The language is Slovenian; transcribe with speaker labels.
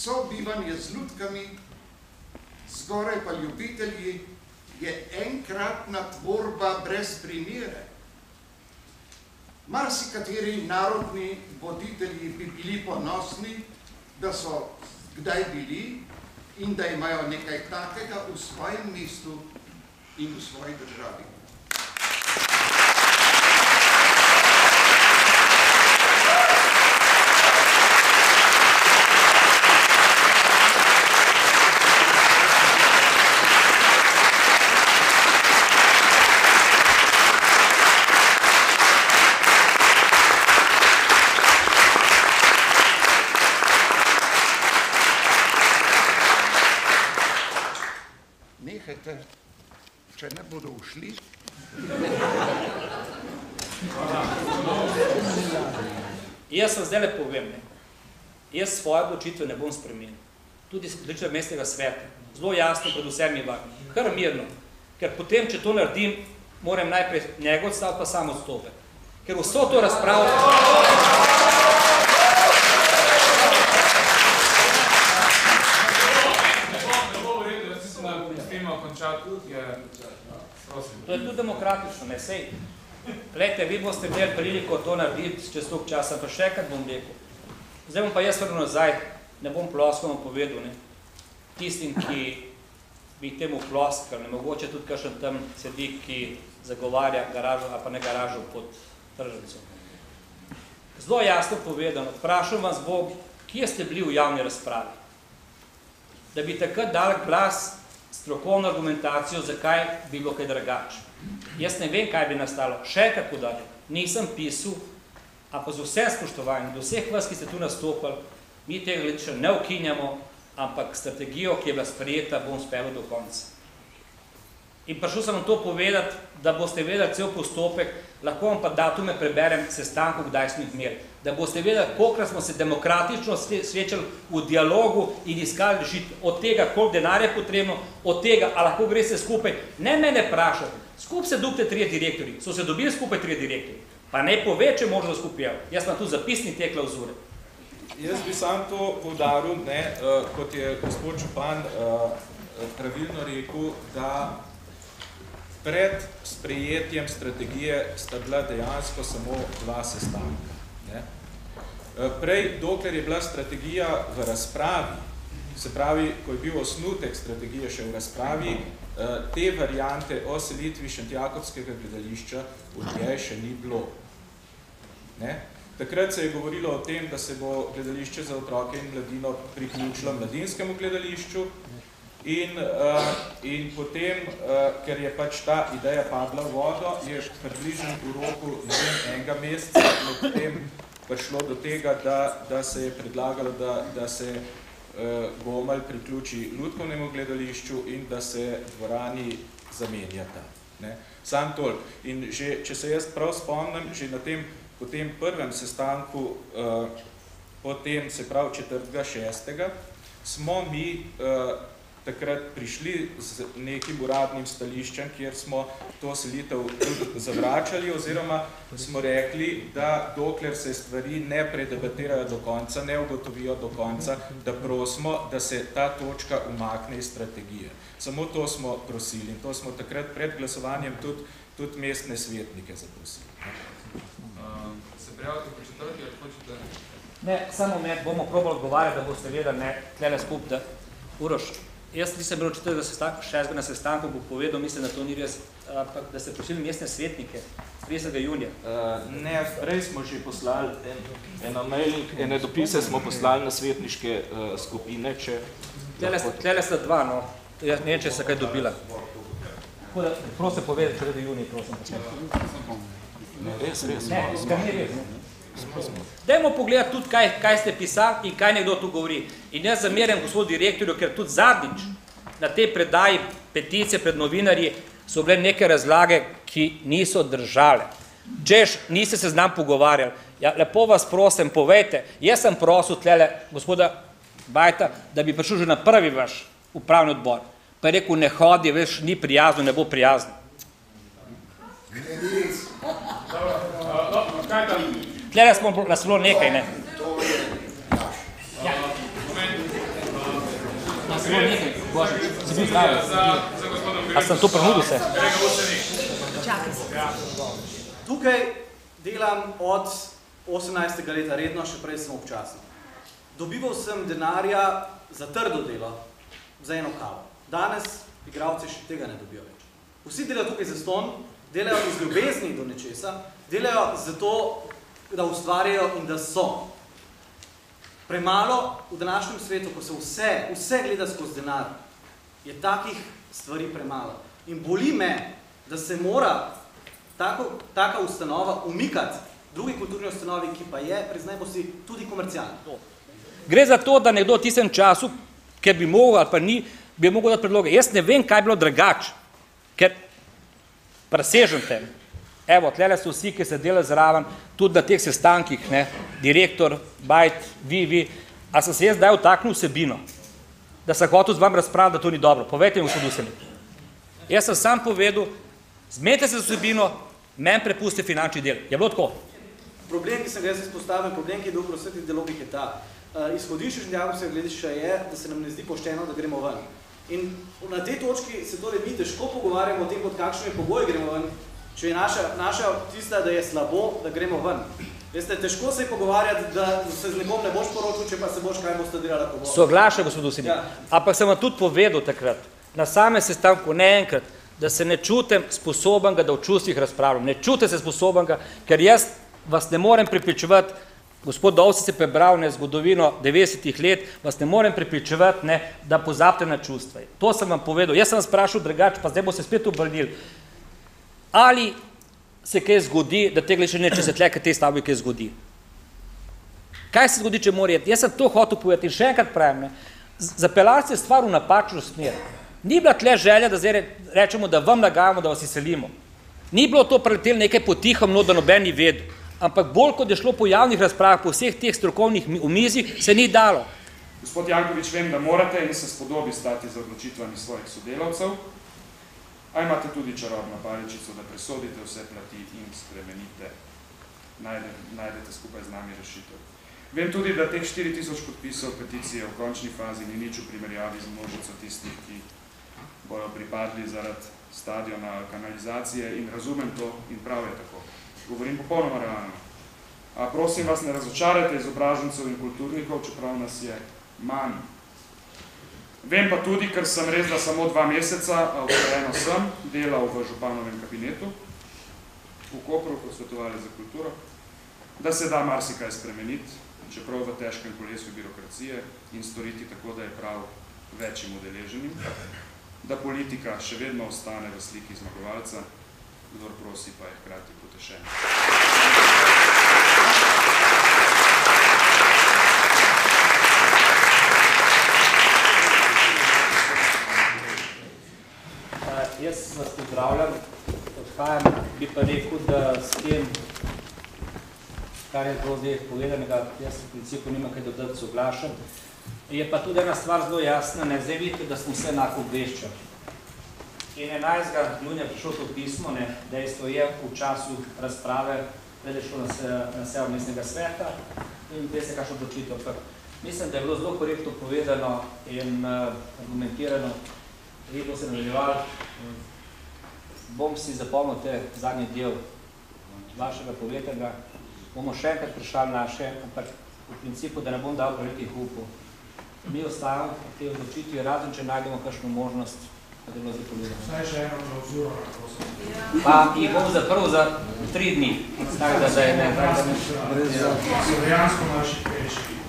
Speaker 1: sobivanje z ljudkami, zgoraj pa ljubitelji, je enkratna tvorba brez primere. Marsikateri narodni voditelji bi bili ponosni, da so kdaj bili in da imajo nekaj takega v svojem mestu in v svoji državi. Nehajte, če ne bodo ušli.
Speaker 2: Jaz vam zdaj le povem, jaz svoje odločitve ne bom spremenil. Tudi odločitve mestnega sveta. Zelo jasno, predvsem je vam. Kar mirno. Ker potem, če to naredim, moram najprej njegov odstav, pa sam odstopek. Ker vso to razpravo... To je tudi demokratično, ne sej. Glejte, vi boste imeli priliko to narediti čez toliko časa, pa še enkrat bom rekel. Zdaj bom pa jaz vrnil nazaj, ne bom ploskom povedal, tistim, ki bi temu ploskal, mogoče tudi kakšen tam sedi, ki zagovarja garažo, ali pa ne garažo pod tržnico. Zelo jasno povedano, vprašam vas bo, kje ste bili v javni razpravi? Da bi takrat dali glas strokovno argumentacijo, zakaj bi bilo kaj drugače. Jaz ne vem, kaj bi nastalo. Še kako dalje. Nisem pisal, a pa z vsem spoštovanjem, do vseh vas, ki ste tu nastopili, mi tega gledišča ne ukinjamo, ampak strategijo, ki je bila sprejeta, bom speljal do konca. In prišel sem vam to povedati, da boste vedeli cel postopek, lahko vam pa datume preberem sestankov, kdaj smo jih imeli. Da boste vedeli, kolikrat smo se demokratično srečali v dialogu in iskali rešitve. Od tega, koliko denarja je potrebno, od tega, a lahko gre se skupaj. Ne mene vprašati, skupaj se dobite 3 direktorji, so se dobili skupaj 3 direktorji. Pa ne pove, če možno skupaj. Jaz imam tu zapisni te klauzure.
Speaker 3: Jaz bi sam to poudaril, kot je gospod župan pravilno rekel, da pred sprejetjem strategije sta bila dejansko samo 2 sestanka. Prej, dokler je bila strategija v razpravi, se pravi, ko je bil osnutek strategije še v razpravi, te variante o selitvi Šentjakobskega gledališča v njej še ni bilo. Takrat se je govorilo o tem, da se bo gledališče za otroke in mladino priključilo mladinskemu gledališču, in potem, ker je pač ta ideja padla v vodo, je približno v roku enega meseca potem prišlo do tega, da se je predlagalo, da se Gomelj priključi Lutkovnemu gledališču in da se dvorani zamenjata. Sam toliko. In že, če se jaz prav spomnim, že na tem potem prvem sestanku, potem se pravi 4.6. smo mi takrat prišli z nekim uradnim stališčem, kjer smo to selitev zavračali, oziroma smo rekli, da dokler se stvari ne predebatirajo do konca, ne ugotovijo do konca, da prosimo, da se ta točka umakne iz strategije. Samo to smo prosili in to smo takrat pred glasovanjem tudi mestne svetnike zaprosili.
Speaker 4: Se prijavite po četrti, ali hočete?
Speaker 2: Ne, samo bomo probali odgovarjati, da boste vedeli, tlele skup, da Uroš, jaz nisem bil 6. na sestanku, bo povedal, mislim, da to ni res, da ste prosili mestne svetnike 30. junija.
Speaker 5: Ne, prej smo že poslali ene dopise smo poslali na svetniške skupine, če...
Speaker 2: Tlele sta 2, no. Jaz ne vem, če se kaj dobila. Tako da, prosim povedati, 3. junija, prosim.
Speaker 5: Ne, res.
Speaker 2: Ne, kar ni res, ne. Dajmo pogledati tudi, kaj ste pisali in kaj nekdo tu govori. In jaz zamerjam gospod direktorju, ker tudi zadnjič na tej predaji peticije pred novinarji so bile neke razlage, ki niso držale. Češ, niste se z nam pogovarjali. Ja, lepo vas prosim, povejte, jaz sem prosil tlele gospoda Bajta, da bi prišel že na prvi vaš upravni odbor. Pa je rekel, ne hodi, veš, ni prijazno, ne bo prijazno. Tlele smo nas bilo nekaj, ne?
Speaker 1: To je naš.
Speaker 2: celo nekaj, Bože, si bil zdrav.
Speaker 4: Za gospodom
Speaker 2: A sem to prenudil se?
Speaker 6: Tukaj delam od 18. leta redno, še prej sem občasno. Dobival sem denarja za trdo delo, za eno kavo. Danes igralci še tega ne dobijo več. Vsi delajo tukaj za ston, delajo iz ljubezni do nečesa, delajo zato, da ustvarjajo in da so. Premalo v današnjem svetu, ko se vse gleda skozi denar, je takih stvari premalo. In boli me, da se mora taka ustanova umikati drugi kulturni ustanovi, ki pa je, priznajmo si, tudi komercialna.
Speaker 2: Gre za to, da nekdo v tistem času, ker bi mogel ali pa ni, bi mogel dati predloge. Jaz ne vem, kaj je bilo drugače, ker presežem tem. Evo, tlele so vsi, ki se delajo zraven, tudi na teh sestankih, ne, direktor, Bajt, vi, a sem se jaz zdaj vtaknil vsebino, da sem hotel z vam razpravljati, da to ni dobro. Povejte mi, gospod Usenik. Jaz sem sam povedal, zmenite se z vsebino, meni prepusti finančni del. Je bilo tako?
Speaker 6: Problem, ki sem ga jaz izpostavil, problem, ki je bil v vseh teh dialogih, je ta. Izhodišče dialogovskega gledišča je, da se nam ne zdi pošteno, da gremo ven. In na tej točki se torej mi težko pogovarjamo o tem, pod kakšnimi pogoji gremo ven, če je naša tista, da je slabo, da gremo ven. Veste, težko se je pogovarjati, da se z nekom ne boš poročil, če pa se boš kaj boste delala pogovor.
Speaker 2: Soglašam, gospod Usenik. Ja. Ampak sem vam tudi povedal takrat, na samem sestanku, ne enkrat, da se ne čutim sposobenega, da v čustvih razpravljam. Ne čutim se sposobenega, ker jaz vas ne morem prepričevati, gospod Dovci se prebral zgodovino 90-ih let, vas ne morem prepričevati, da pozabite na čustva. To sem vam povedal. Jaz sem vas sprašal drugače, pa zdaj bo se spet obrnili. Ali se kaj zgodi, da tega še ne, če se tle, kaj te stavbi kaj zgodi? Kaj se zgodi, če mora jeti? Jaz sem to hotel povedati in še enkrat pravim, zapeljati se stvar v napačno smer. Ni bila tle želja, da zdaj rečemo, da vam nagajamo, da vas izselimo. Ni bilo to preletelo nekaj potihomno, da noben ni vedel. Ampak bolj, kot je šlo po javnih razpravah, po vseh teh strokovnih omizjih, se ni dalo.
Speaker 7: Gospod Janković, vem, da morate in se spodobi stati za odločitvami svojih sodelavcev, a imate tudi čarobno paličico, da presodite vse plati in spremenite, najdete skupaj z nami rešitev. Vem tudi, da teh 4000 podpisov peticije v končni fazi ni nič v primerjavi z množico tistih, ki bojo pripadli zaradi stadiona kanalizacije in razumem to in prav je tako. Govorim popolnoma realno. A prosim vas, ne razočarajte izobražencev in kulturnikov, čeprav nas je manj. Vem pa tudi, ker sem res da samo 2 meseca, a vseeno sem delal v županovem kabinetu, v Kopru, kot svetovalec za kulturo, da se da marsikaj spremeniti, čeprav v težkem kolesju birokracije in storiti tako, da je prav večjim udeleženim, da politika še vedno ostane v sliki zmagovalca, kdor prosi pa je hkrati potešen.
Speaker 2: Jaz vas pozdravljam, odhajam, bi pa rekel, da s tem, kar je bilo zdaj povedanega, jaz v principu nima kaj dodati, soglašam. Je pa tudi ena stvar zelo jasna, zdaj vidite, da smo vse enako obveščali. In 11. junija prišlo to pismo, dejstvo je v času razprave, pred je šlo na sejo mestnega sveta in veste, kakšno odločitev. Mislim, da je bilo zelo korektno povedano in argumentirano. Lepo se nadaljevali. Bom si zapomnil te zadnji del vašega povedanega. Bomo še enkrat prišali naše, ampak v principu, da ne bom dal velikih upov. Mi ostajamo v tej odločitvi, razen če najdemo kakšno možnost, da je bilo zdaj povedano.
Speaker 7: Saj še eno klauzuro, kako sem.
Speaker 2: Pa jih bom zaprl za 3 dni. Tako da je ne.
Speaker 7: So dejansko naši peči.